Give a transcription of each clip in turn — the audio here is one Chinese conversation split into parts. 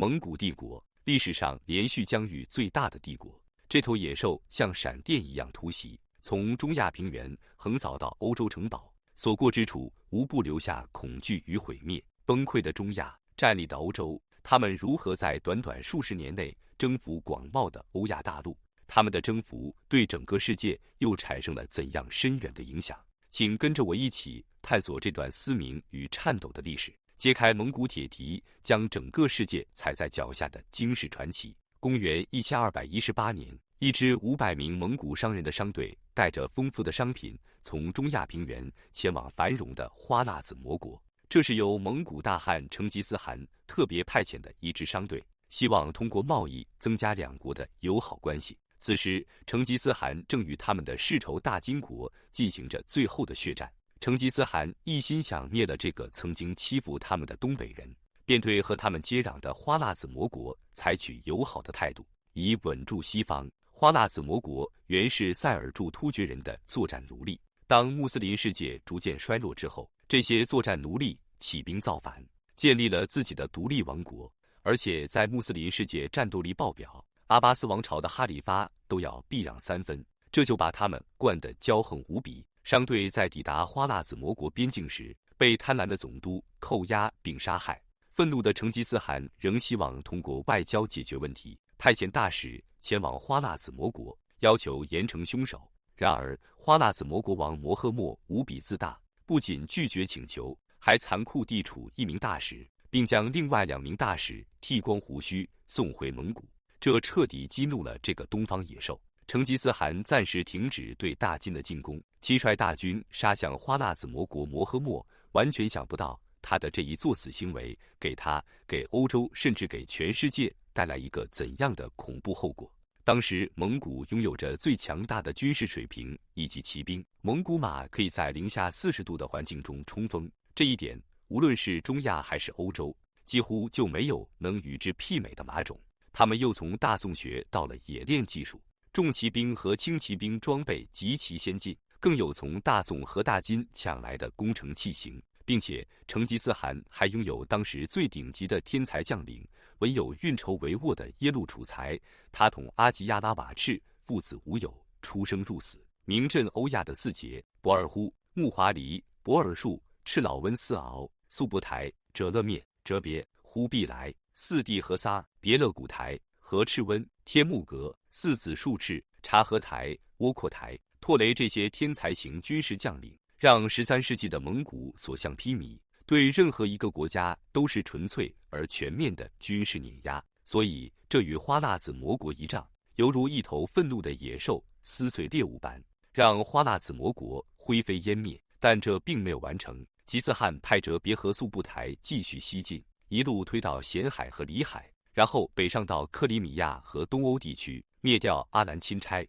蒙古帝国，历史上连续疆域最大的帝国。这头野兽像闪电一样突袭，从中亚平原横扫到欧洲城堡，所过之处无不留下恐惧与毁灭。崩溃的中亚，战栗的欧洲，他们如何在短短数十年内征服广袤的欧亚大陆？他们的征服对整个世界又产生了怎样深远的影响？请跟着我一起探索这段嘶鸣与颤抖的历史，揭开蒙古铁蹄，将整个世界踩在脚下的惊世传奇。公元1218年，一支500名蒙古商人的商队带着丰富的商品从中亚平原前往繁荣的花剌子模国。这是由蒙古大汗成吉思汗特别派遣的一支商队，希望通过贸易增加两国的友好关系。此时，成吉思汗正与他们的世仇大金国进行着最后的血战。成吉思汗一心想灭了这个曾经欺负他们的东北人，便对和他们接壤的花剌子模国采取友好的态度，以稳住西方。花剌子模国原是塞尔柱突厥人的作战奴隶，当穆斯林世界逐渐衰落之后，这些作战奴隶起兵造反，建立了自己的独立王国，而且在穆斯林世界战斗力爆表，阿巴斯王朝的哈里发都要避让3分，这就把他们惯得骄横无比。商队在抵达花剌子模国边境时，被贪婪的总督扣押并杀害。愤怒的成吉思汗仍希望通过外交解决问题，派遣大使前往花剌子模国，要求严惩凶手。然而，花剌子模国王摩诃末无比自大，不仅拒绝请求，还残酷地处1名大使，并将另外2名大使剃光胡须送回蒙古。这彻底激怒了这个东方野兽。成吉思汗暂时停止对大金的进攻，亲率大军杀向花剌子模国。摩诃末完全想不到他的这一作死行为给他、给欧洲，甚至给全世界带来一个怎样的恐怖后果。当时蒙古拥有着最强大的军事水平以及骑兵，蒙古马可以在零下40度的环境中冲锋，这一点无论是中亚还是欧洲，几乎就没有能与之媲美的马种。他们又从大宋学到了冶炼技术，重骑兵和轻骑兵装备极其先进，更有从大宋和大金抢来的攻城器型，并且成吉思汗还拥有当时最顶级的天才将领，文有运筹帷幄的耶路楚材。他同阿吉亚拉瓦赤父子无有，出生入死，名震欧亚的4杰博尔忽、木华黎、博尔术、赤老温斯敖、速不台、哲勒灭、哲别、忽必来、4弟和萨、别勒古台、和赤温、天木格、4子术赤、察合台、窝阔台、拓雷这些天才型军事将领，让13世纪的蒙古所向披靡，对任何一个国家都是纯粹而全面的军事碾压。所以，这与花剌子模国一仗，犹如一头愤怒的野兽撕碎猎物般，让花剌子模国灰飞烟灭。但这并没有完成。吉思汗派哲别和速不台继续西进，一路推到咸海和里海，然后北上到克里米亚和东欧地区，灭掉阿兰钦差。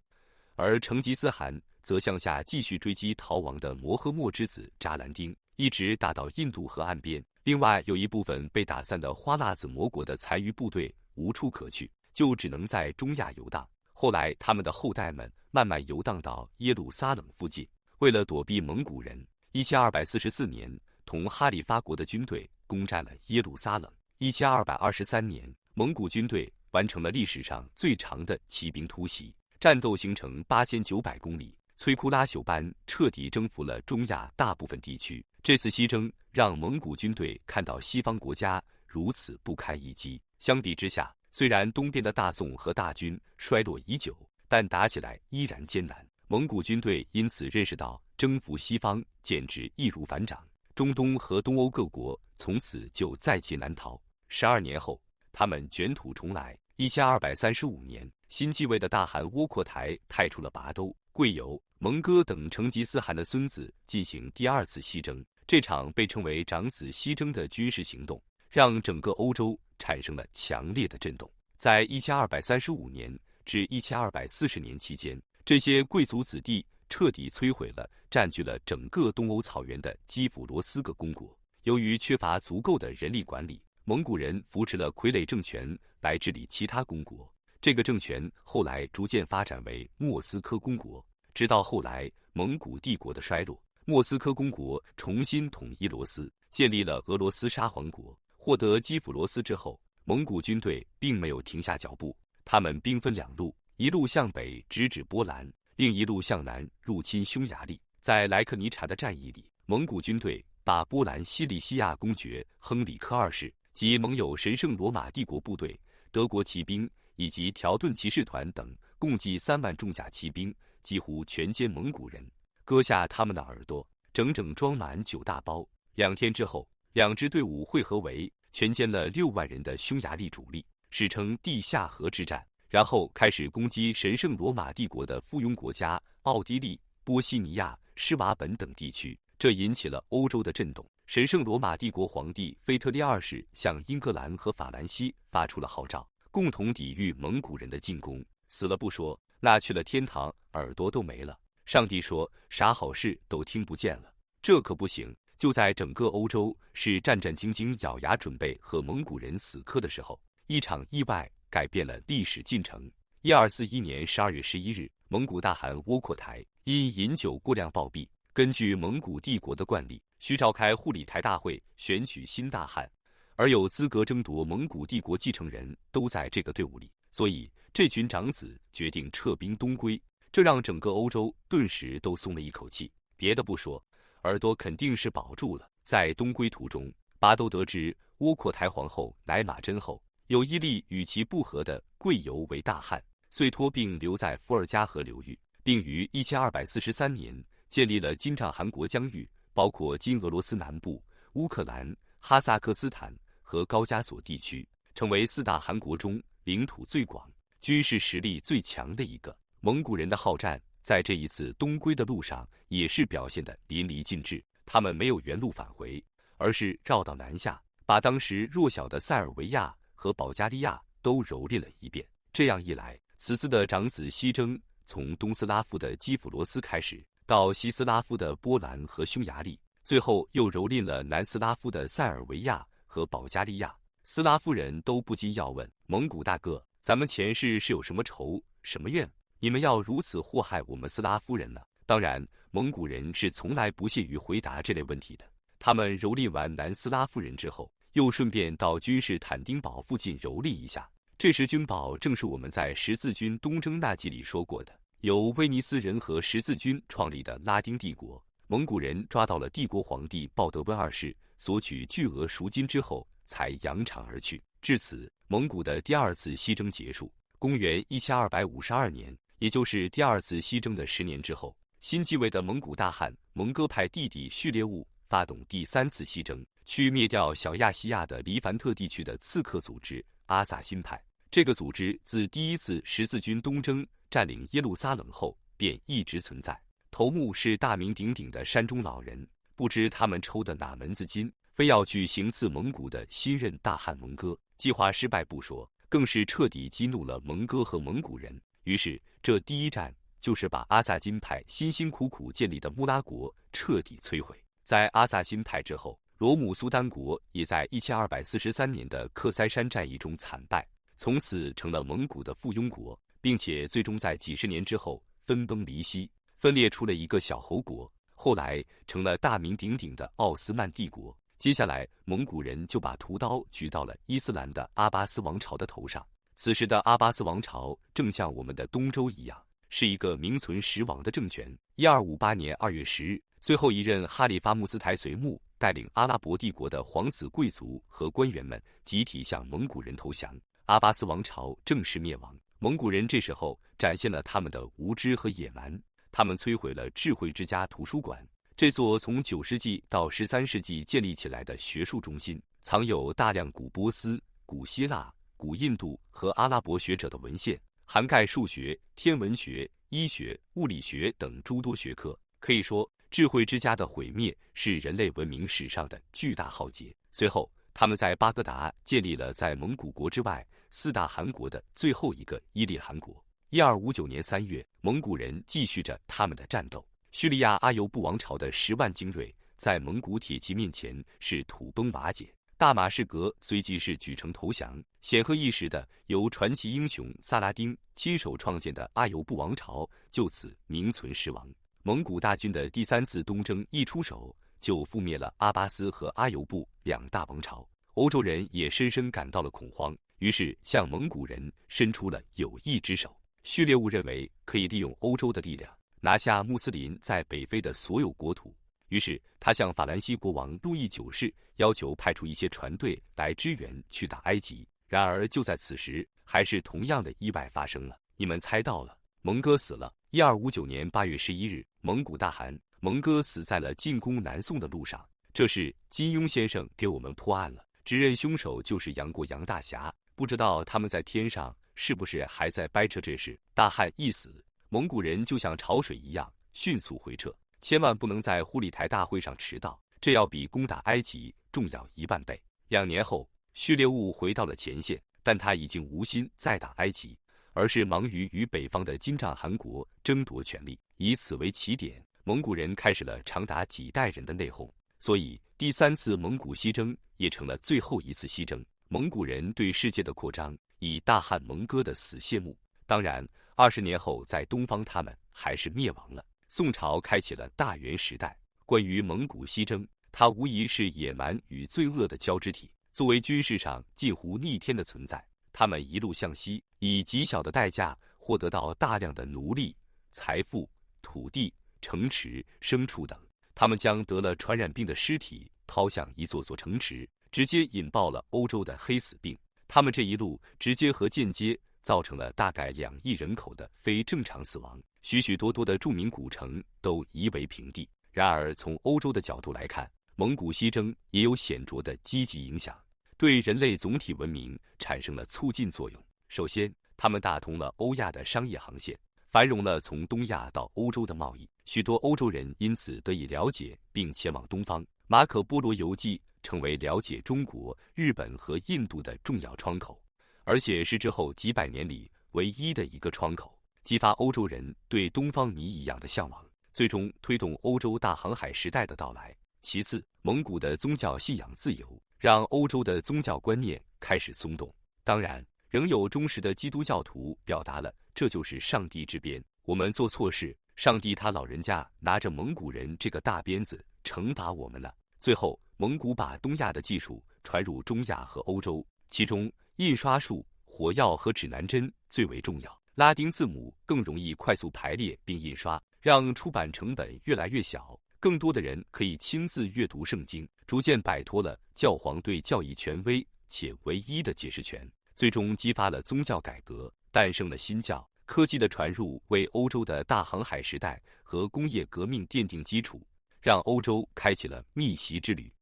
而成吉思汗则向下继续追击逃亡的摩诃末之子扎兰丁，一直打到印度河岸边。另外有一部分被打散的花剌子模国的残余部队无处可去，就只能在中亚游荡。后来他们的后代们慢慢游荡到耶路撒冷附近，为了躲避蒙古人，1244年同哈里发国的军队攻占了耶路撒冷。1223年，蒙古军队完成了历史上最长的骑兵突袭，战斗行程8900公里，摧枯拉朽般彻底征服了中亚大部分地区。这次西征让蒙古军队看到西方国家如此不堪一击。相比之下，虽然东边的大宋和大军衰落已久，但打起来依然艰难。蒙古军队因此认识到征服西方简直易如反掌，中东和东欧各国从此就在劫难逃。12年后，他们卷土重来。1235年，新继位的大汗窝阔台派出了拔都、贵由、蒙哥等成吉思汗的孙子进行第2次西征。这场被称为长子西征的军事行动，让整个欧洲产生了强烈的震动。在1235年至1240年期间，这些贵族子弟彻底摧毁了占据了整个东欧草原的基辅罗斯各公国。由于缺乏足够的人力管理，蒙古人扶持了傀儡政权来治理其他公国。这个政权后来逐渐发展为莫斯科公国，直到后来蒙古帝国的衰落，莫斯科公国重新统一罗斯，建立了俄罗斯沙皇国。获得基辅罗斯之后，蒙古军队并没有停下脚步，他们兵分两路，一路向北直指波兰，另一路向南入侵匈牙利。在莱克尼察的战役里，蒙古军队把波兰西里西亚公爵亨里克二世及盟友神圣罗马帝国部队、德国骑兵以及条顿骑士团等共计3万重甲骑兵几乎全歼蒙古人，割下他们的耳朵，整整装满9大包。2天之后，两支队伍汇合为全歼了6万人的匈牙利主力，史称地下河之战。然后开始攻击神圣罗马帝国的附庸国家奥地利、波西尼亚、施瓦本等地区，这引起了欧洲的震动。神圣罗马帝国皇帝腓特烈二世向英格兰和法兰西发出了号召，共同抵御蒙古人的进攻。死了不说，那去了天堂耳朵都没了。上帝说啥好事都听不见了，这可不行。就在整个欧洲是战战兢兢咬牙准备和蒙古人死磕的时候，一场意外改变了历史进程。1241年12月11日，蒙古大汗窝阔台因饮酒过量暴毙。根据蒙古帝国的惯例，需召开护理台大会，选举新大汗，而有资格争夺蒙古帝国继承人都在这个队伍里，所以这群长子决定撤兵东归，这让整个欧洲顿时都松了一口气。别的不说，耳朵肯定是保住了。在东归途中，拔都得知窝阔台皇后乃玛真后有意立与其不和的贵由为大汗，遂托并留在伏尔加河流域，并于1243年建立了金帐汗国疆域，包括今俄罗斯南部、乌克兰、哈萨克斯坦和高加索地区，成为4大汗国中领土最广、军事实力最强的一个。蒙古人的好战在这一次东归的路上也是表现得淋漓尽致。他们没有原路返回，而是绕道南下，把当时弱小的塞尔维亚和保加利亚都蹂躏了一遍。这样一来，此次的长子西征从东斯拉夫的基辅罗斯开始，到西斯拉夫的波兰和匈牙利，最后又蹂躏了南斯拉夫的塞尔维亚和保加利亚。斯拉夫人都不禁要问：蒙古大哥，咱们前世是有什么仇什么怨，你们要如此祸害我们斯拉夫人呢？当然，蒙古人是从来不屑于回答这类问题的。他们蹂躏完南斯拉夫人之后，又顺便到君士坦丁堡附近蹂躏一下。这时君堡正是我们在十字军东征那集里说过的，由威尼斯人和十字军创立的拉丁帝国。蒙古人抓到了帝国皇帝鲍德温二世，索取巨额赎金之后，才扬长而去。至此，蒙古的第2次西征结束。公元1252年，也就是第2次西征的10年之后，新继位的蒙古大汗蒙哥派弟弟序列兀发动第3次西征，去灭掉小亚细亚的黎凡特地区的刺客组织阿萨辛派。这个组织自第1次十字军东征占领耶路撒冷后便一直存在，头目是大名鼎鼎的山中老人，不知他们抽的哪门子筋，非要去行刺蒙古的新任大汗蒙哥。计划失败不说，更是彻底激怒了蒙哥和蒙古人。于是这第1战就是把阿萨金派辛辛苦苦建立的穆拉国彻底摧毁。在阿萨辛派之后，罗姆苏丹国也在1243年的克塞山战役中惨败，从此成了蒙古的附庸国，并且最终在几十年之后分崩离析，分裂出了一个小侯国，后来成了大名鼎鼎的奥斯曼帝国。接下来，蒙古人就把屠刀举到了伊斯兰的阿巴斯王朝的头上。此时的阿巴斯王朝正像我们的东周一样，是一个名存实亡的政权。1258年2月10日，最后一任哈里发穆斯台随穆带领阿拉伯帝国的皇子贵族和官员们集体向蒙古人投降，阿巴斯王朝正式灭亡。蒙古人这时候展现了他们的无知和野蛮，他们摧毁了智慧之家图书馆，这座从9世纪到13世纪建立起来的学术中心，藏有大量古波斯、古希腊、古印度和阿拉伯学者的文献，涵盖数学、天文学、医学、物理学等诸多学科。可以说，智慧之家的毁灭是人类文明史上的巨大浩劫。随后，他们在巴格达建立了在蒙古国之外4大汗国的最后一个伊利汗国。1259年3月，蒙古人继续着他们的战斗。叙利亚阿尤布王朝的10万精锐在蒙古铁骑面前是土崩瓦解，大马士革随即是举城投降。显赫一时的由传奇英雄萨拉丁亲手创建的阿尤布王朝就此名存实亡。蒙古大军的第3次东征一出手，就覆灭了阿巴斯和阿尤布2大王朝。欧洲人也深深感到了恐慌，于是向蒙古人伸出了友谊之手。序列兀认为可以利用欧洲的力量拿下穆斯林在北非的所有国土，于是他向法兰西国王路易九世要求派出一些船队来支援去打埃及。然而就在此时，还是同样的意外发生了。你们猜到了，蒙哥死了。1259年8月11日，蒙古大汗蒙哥死在了进攻南宋的路上。这是金庸先生给我们破案了，指认凶手就是杨过杨大侠。不知道他们在天上是不是还在掰扯这事？大汗一死，蒙古人就像潮水一样迅速回撤，千万不能在忽里台大会上迟到，这要比攻打埃及重要1万倍。2年后，序列兀回到了前线，但他已经无心再打埃及，而是忙于与北方的金帐汗国争夺权力。以此为起点，蒙古人开始了长达几代人的内讧，所以第3次蒙古西征也成了最后一次西征。蒙古人对世界的扩张以大汗蒙哥的死谢幕。当然，20年后在东方他们还是灭亡了。宋朝开启了大元时代。关于蒙古西征，它无疑是野蛮与罪恶的交织体。作为军事上近乎逆天的存在，他们一路向西，以极小的代价获得到大量的奴隶、财富、土地、城池、牲畜等。他们将得了传染病的尸体抛向一座座城池，直接引爆了欧洲的黑死病。他们这一路直接和间接造成了大概2亿人口的非正常死亡，许许多多的著名古城都夷为平地。然而从欧洲的角度来看，蒙古西征也有显著的积极影响，对人类总体文明产生了促进作用。首先，他们打通了欧亚的商业航线，繁荣了从东亚到欧洲的贸易，许多欧洲人因此得以了解并前往东方。马可·波罗游记成为了解中国、日本和印度的重要窗口，而且是之后几百年里唯一的一个窗口，激发欧洲人对东方谜一样的向往，最终推动欧洲大航海时代的到来。其次，蒙古的宗教信仰自由让欧洲的宗教观念开始松动。当然，仍有忠实的基督教徒表达了这就是上帝之鞭，我们做错事，上帝他老人家拿着蒙古人这个大鞭子惩罚我们呢。最后，蒙古把东亚的技术传入中亚和欧洲，其中印刷术、火药和指南针最为重要。拉丁字母更容易快速排列并印刷，让出版成本越来越小，更多的人可以亲自阅读圣经，逐渐摆脱了教皇对教义权威且唯一的解释权，最终激发了宗教改革，诞生了新教。科技的传入为欧洲的大航海时代和工业革命奠定基础，让欧洲开启了逆袭之旅。